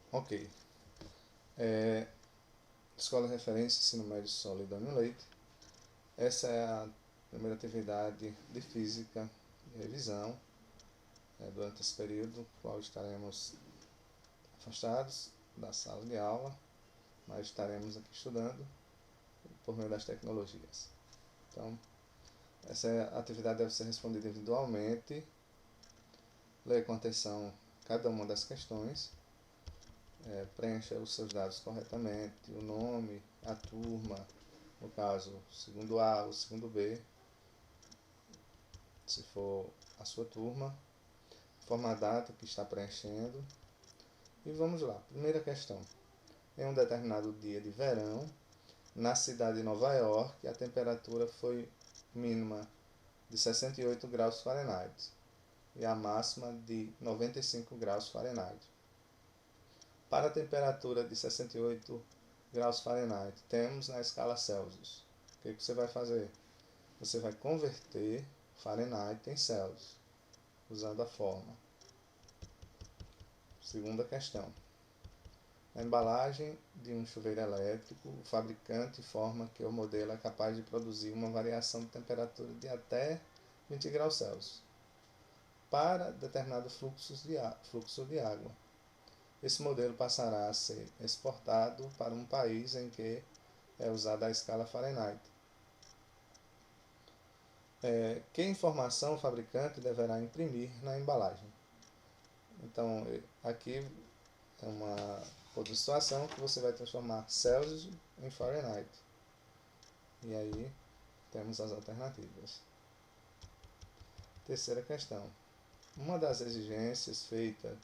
Ok. Escola de Referência Ensino Médio Solidânio Leite. Essa é a primeira atividade de física e revisão durante esse período, qual estaremos afastados da sala de aula, mas estaremos aqui estudando por meio das tecnologias. Então, essa atividade deve ser respondida individualmente, ler com atenção cada uma das questões, preencha os seus dados corretamente, o nome, a turma, no caso, o segundo A, o segundo B, se for a sua turma, forma a data que está preenchendo. E vamos lá, primeira questão. Em um determinado dia de verão, na cidade de Nova York, a temperatura foi mínima de 68 graus Fahrenheit e a máxima de 95 graus Fahrenheit. Para a temperatura de 68 graus Fahrenheit, temos na escala Celsius. O que você vai fazer? Você vai converter Fahrenheit em Celsius, usando a forma. Segunda questão. Na embalagem de um chuveiro elétrico, o fabricante informa que o modelo é capaz de produzir uma variação de temperatura de até 20 graus Celsius para determinado fluxo de água. Esse modelo passará a ser exportado para um país em que é usada a escala Fahrenheit. Que informação o fabricante deverá imprimir na embalagem? Então, aqui é uma outra situação que você vai transformar Celsius em Fahrenheit. E aí temos as alternativas. Terceira questão. Uma das exigências feitas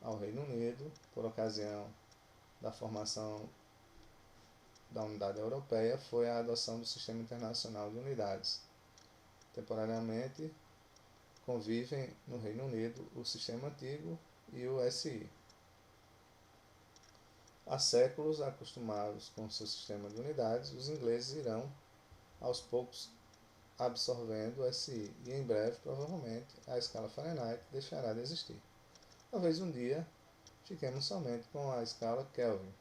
ao Reino Unido por ocasião da formação da Unidade Europeia foi a adoção do Sistema Internacional de Unidades. Temporariamente convivem no Reino Unido o Sistema Antigo e o SI. Há séculos acostumados com o seu sistema de unidades, os ingleses irão aos poucos absorvendo o SI e em breve, provavelmente, a escala Fahrenheit deixará de existir. Talvez um dia fiquemos somente com a escala Kelvin,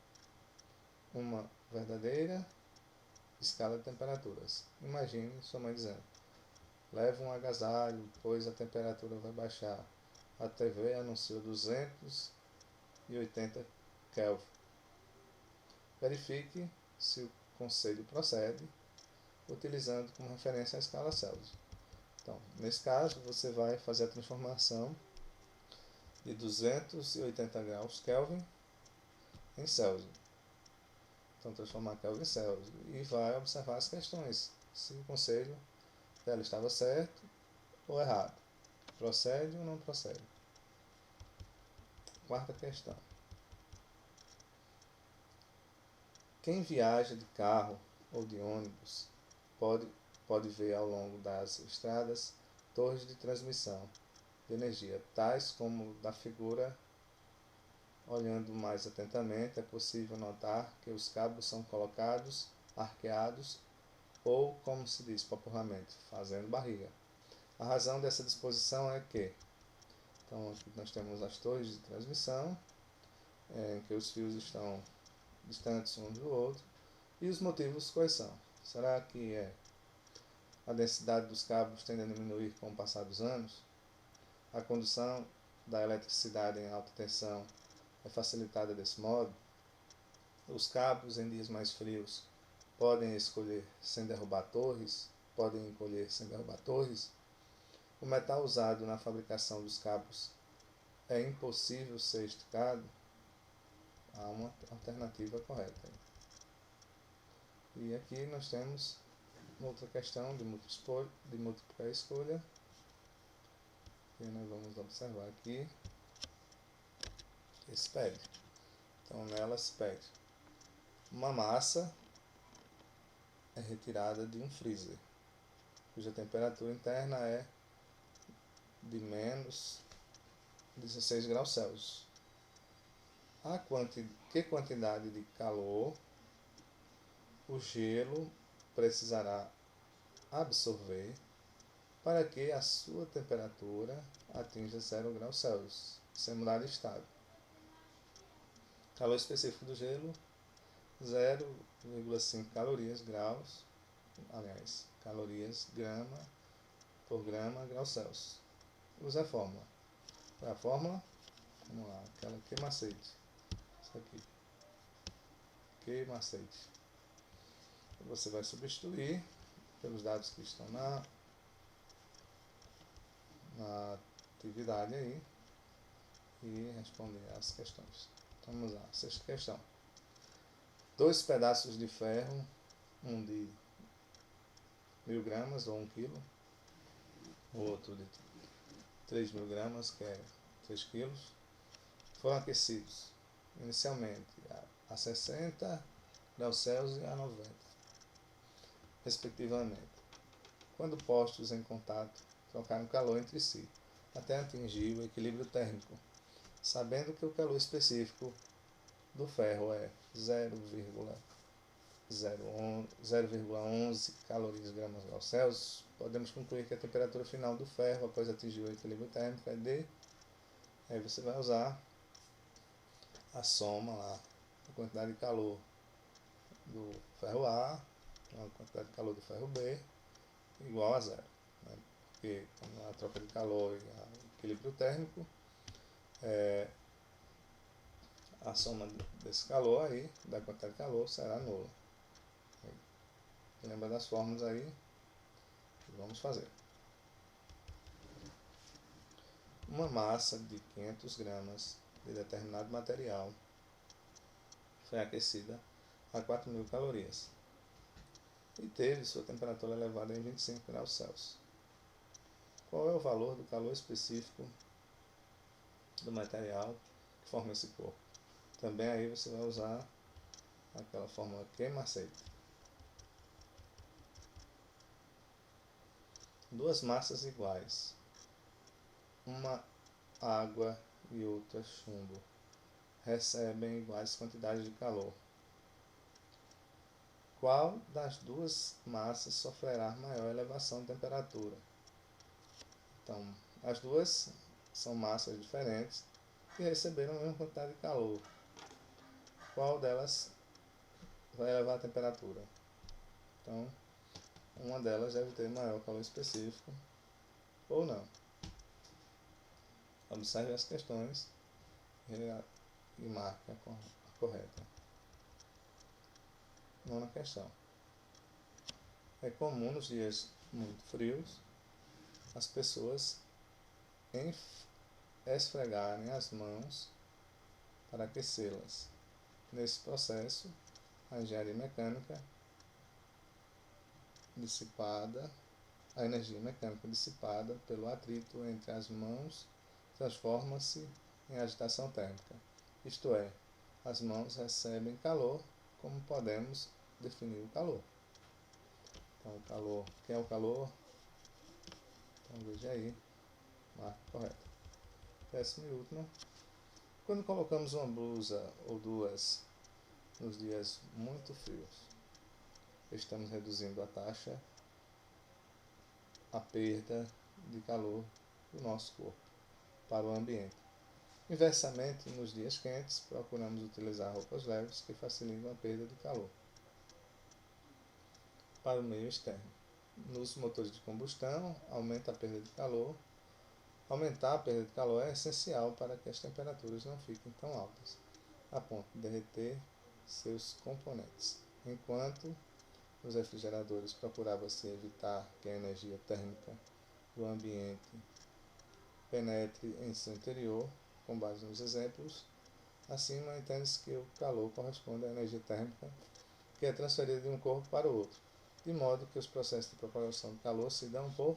uma verdadeira escala de temperaturas. Imagine sua mãe dizendo: leve um agasalho, pois a temperatura vai baixar. A TV anunciou 280 Kelvin. Verifique se o conselho procede, utilizando como referência a escala Celsius. Então, nesse caso, você vai fazer a transformação de 280 graus Kelvin em Celsius. Então, transformar Kelvin em Celsius. E vai observar as questões, se o conselho dela estava certo ou errado. Procede ou não procede. Quarta questão. Quem viaja de carro ou de ônibus pode ver ao longo das estradas torres de transmissão de energia, tais como da figura. Olhando mais atentamente, é possível notar que os cabos são colocados arqueados ou, como se diz popularmente, fazendo barriga. A razão dessa disposição é que, então, aqui nós temos as torres de transmissão, em que os fios estão distantes um do outro, e os motivos quais são? Será que a densidade dos cabos tende a diminuir com o passar dos anos? A condução da eletricidade em alta tensão é facilitada desse modo? Os cabos em dias mais frios podem escolher sem derrubar torres? Podem encolher sem derrubar torres? O metal usado na fabricação dos cabos é impossível ser esticado? Há uma alternativa correta. E aqui nós temos outra questão de múltipla escolha. E nós vamos observar aqui. Esse pede. Então nela se pede. Uma massa é retirada de um freezer, cuja temperatura interna é de menos 16 graus Celsius. Que quantidade de calor o gelo precisará absorver para que a sua temperatura atinja 0 graus Celsius, sem mudar de estado? Calor específico do gelo, 0,5 calorias graus, aliás, calorias grama por grama grau Celsius. Use a fórmula. Qual é a fórmula? Vamos lá, aquela queima-aceite. Isso aqui. Queima-aceite. Você vai substituir pelos dados que estão na atividade aí e responder as questões. Vamos lá, sexta questão. 2 pedaços de ferro, um de 1000 gramas ou 1 quilo, o outro de 3000 gramas, que é 3 quilos, foram aquecidos inicialmente a 60 graus Celsius e a 90, respectivamente. Quando postos em contato, trocaram calor entre si, até atingir o equilíbrio térmico, sabendo que o calor específico do ferro é 0,11 calorias gramas grau Celsius, podemos concluir que a temperatura final do ferro após atingir o equilíbrio térmico é de... Aí você vai usar a soma lá, a quantidade de calor do ferro A, a quantidade de calor do ferro B, igual a 0. Né? Porque a troca de calor e o equilíbrio térmico, a soma desse calor aí, da quantidade de calor, será nula. Lembra das fórmulas aí? Vamos fazer. Uma massa de 500 gramas de determinado material foi aquecida a 4000 calorias e teve sua temperatura elevada em 25 graus Celsius. Qual é o valor do calor específico do material que forma esse corpo? Também aí você vai usar aquela fórmula queima-aceite. 2 massas iguais, uma água e outra chumbo, recebem iguais quantidades de calor. Qual das duas massas sofrerá maior elevação de temperatura? Então, as duas são massas diferentes que receberam a mesma quantidade de calor. Qual delas vai elevar a temperatura? Então, uma delas deve ter maior calor específico ou não. Observe as questões e marque a correta. Nona questão. É comum nos dias muito frios as pessoas esfregarem as mãos para aquecê-las. Nesse processo, a engenharia mecânica dissipada, a energia mecânica dissipada pelo atrito entre as mãos transforma-se em agitação térmica. Isto é, as mãos recebem calor. Como podemos definir o calor? Então, o calor, quem é o calor? Então, veja aí, marca correta. Décima e última. Quando colocamos uma blusa ou duas nos dias muito frios, estamos reduzindo a perda de calor do nosso corpo para o ambiente. Inversamente, nos dias quentes, procuramos utilizar roupas leves que facilitam a perda de calor para o meio externo. Nos motores de combustão, aumenta a perda de calor. Aumentar a perda de calor é essencial para que as temperaturas não fiquem tão altas, a ponto de derreter seus componentes. Enquanto nos refrigeradores procurava-se evitar que a energia térmica do ambiente penetre em seu interior, com base nos exemplos acima, entende-se que o calor corresponde à energia térmica que é transferida de um corpo para o outro, de modo que os processos de propagação de calor se dão por...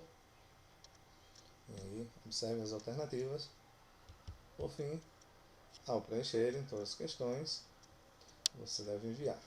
E aí, observe as alternativas. Por fim, ao preencherem todas as questões, você deve enviar.